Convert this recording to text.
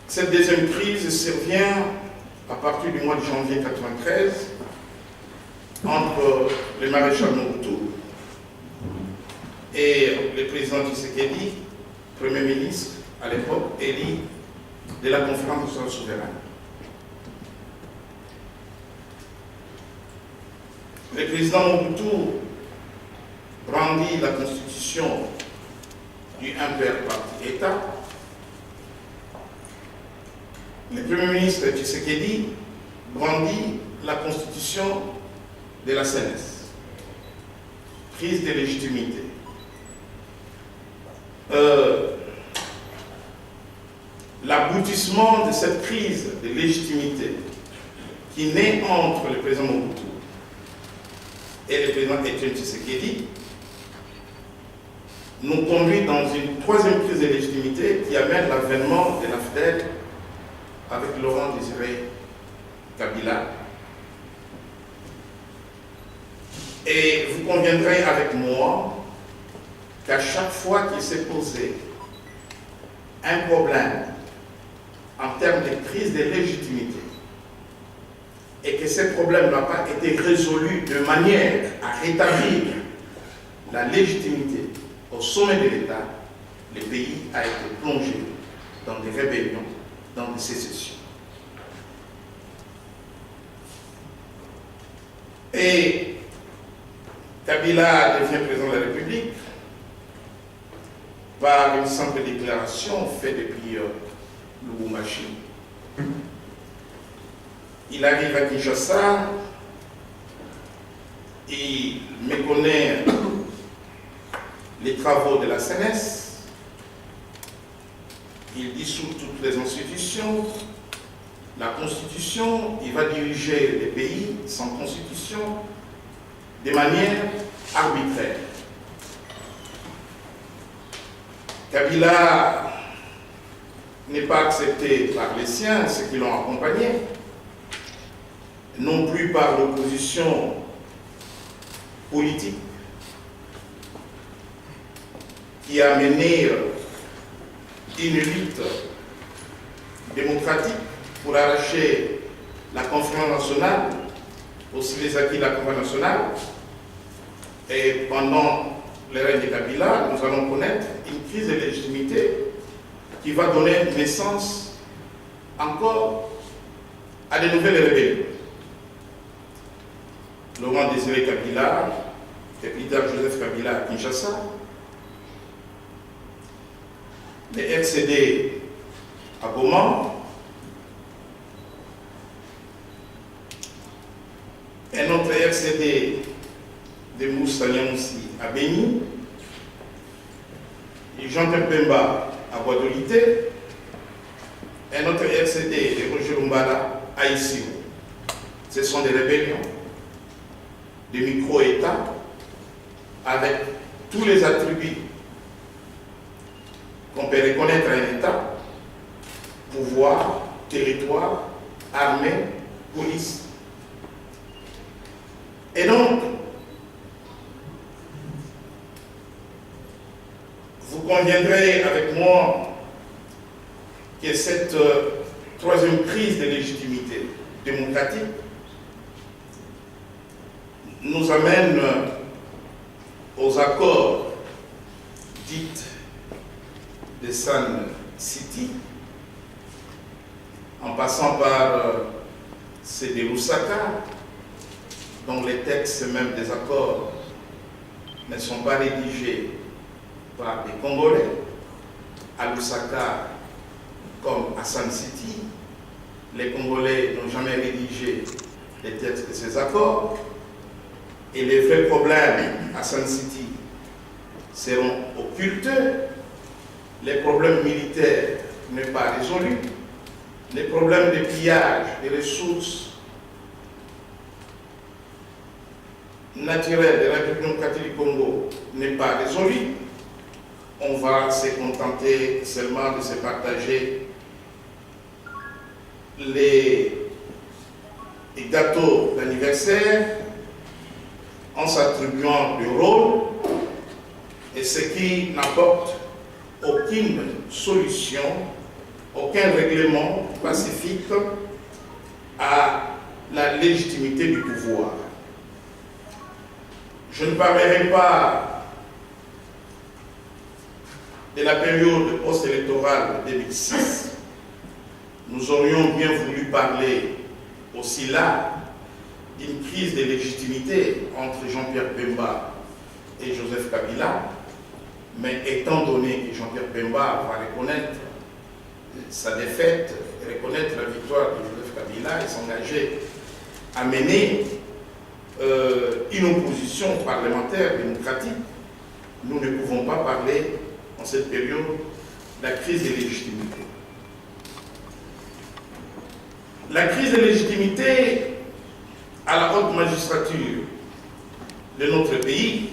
Cette deuxième crise survient à partir du mois de janvier 1993 entre le maréchal Mobutu et le président Tshisekedi, Premier ministre à l'époque, élu de la conférence nationale souveraine. Le président Mobutu brandit la constitution du impère parti État. Le Premier ministre Tshisekedi brandit la constitution de la CNES, prise de légitimité. L'aboutissement de cette crise de légitimité qui naît entre le président Mobutu et le président Etienne Tshisekedi nous conduit dans une troisième crise de légitimité qui amène l'avènement de l'AFDEL avec Laurent Désiré Kabila. Et vous conviendrez avec moi qu'à chaque fois qu'il s'est posé un problème en termes de crise de légitimité et que ce problème n'a pas été résolu de manière à rétablir la légitimité au sommet de l'État, le pays a été plongé dans des rébellions, dans des sécessions. Et Kabila devient président de la République par une simple déclaration faite depuis Lubumbashi. Il arrive à Kinshasa, il méconnaît les travaux de la CNES, il dissout toutes les institutions, la Constitution, il va diriger les pays sans Constitution de manière arbitraire. Kabila n'est pas accepté par les siens, ceux qui l'ont accompagné, non plus par l'opposition politique qui a mené une lutte démocratique pour arracher la conférence nationale, aussi les acquis de la conférence nationale. Et pendant le règne de Kabila, nous allons connaître une crise de légitimité qui va donner naissance encore à de nouvelles rébellions. Laurent Désiré Kabila et plus tard Joseph Kabila à Kinshasa, les RCD à Goma, un autre RCD de Moussa Niamoussi à Béni, et Jean Pemba à Guadolité, un autre RCD de Roger Lumbala à Issio. Ce sont des rébellions, des micro-États, avec tous les attributs qu'on peut reconnaître à un État: pouvoir, territoire, armée, police. Et donc, vous conviendrez avec moi que cette troisième crise de légitimité démocratique nous amène aux accords dits de Sun City, en passant par ceux de Lusaka, dont les textes même des accords ne sont pas rédigés par des Congolais, à Lusaka comme à Sun City. Les Congolais n'ont jamais rédigé les textes de ces accords. Et les vrais problèmes à Sun City seront occultés. Les problèmes militaires ne sont pas résolus. Les problèmes de pillage des ressources naturelles de la République démocratique du Congo n'est pas résolu. On va se contenter seulement de se partager les gâteaux d'anniversaire en s'attribuant le rôle, et ce qui n'apporte aucune solution aucun règlement pacifique à la légitimité du pouvoir. Je ne parlerai pas de la période post-électorale de 2006. Nous aurions bien voulu parler aussi là d'une crise de légitimité entre Jean-Pierre Bemba et Joseph Kabila, mais étant donné que Jean-Pierre Bemba va reconnaître sa défaite, reconnaître la victoire de Joseph Kabila et s'engager à mener une opposition parlementaire démocratique, nous ne pouvons pas parler en cette période de la crise de légitimité. La crise de légitimité à la haute magistrature de notre pays